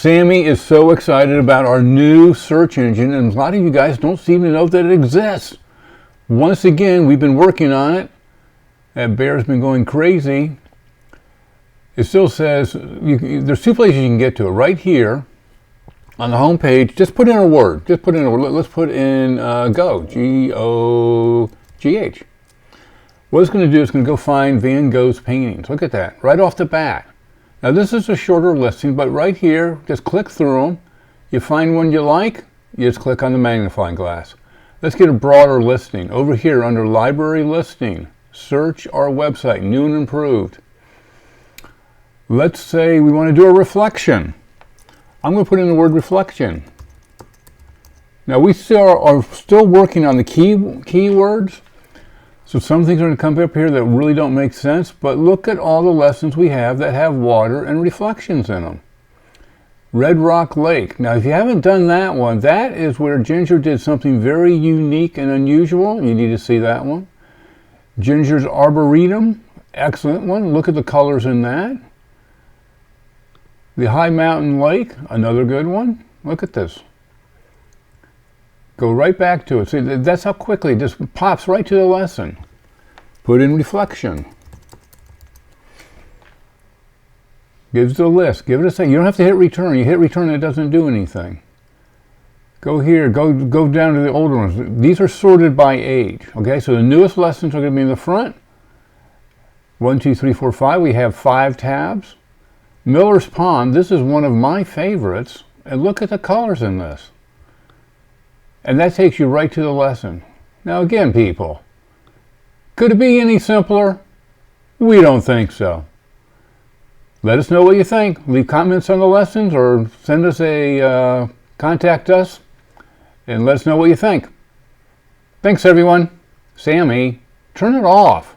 Sammy is so excited about our new search engine, and a lot of you guys don't seem to know that it exists. Once again, we've been working on it. That bear's been going crazy. It still says, there's two places you can get to it. Right here on the home page, just put in a word. Let's put in Go, G-O-G-H. What it's going to do is going to go find Van Gogh's paintings. Look at that, right off the bat. Now this is a shorter listing, but right here, just click through them. You find one you like, you just click on the magnifying glass. Let's get a broader listing. Over here under library listing, search our website, new and improved. Let's say we want to do a reflection. I'm going to put in the word reflection. Now we are still working on the keywords. So some things are going to come up here that really don't make sense, but look at all the lessons we have that have water and reflections in them. Red Rock Lake. Now if you haven't done that one, that is where Ginger did something very unique and unusual. You need to see that one. Ginger's Arboretum, excellent one. Look at the colors in that. The High Mountain Lake, another good one. Look at this. Go right back to it. See, that's how quickly it just pops right to the lesson. Put in reflection. Gives the list. Give it a second. You don't have to hit return. You hit return, it doesn't do anything. Go here. Go down to the older ones. These are sorted by age. Okay, so the newest lessons are going to be in the front. 1, 2, 3, 4, 5. We have 5 tabs. Miller's Pond. This is one of my favorites. And look at the colors in this. And that takes you right to the lesson. Now again, people, could it be any simpler? We don't think so. Let us know what you think. Leave comments on the lessons or send us contact us and let us know what you think. Thanks everyone. Sammy, turn it off.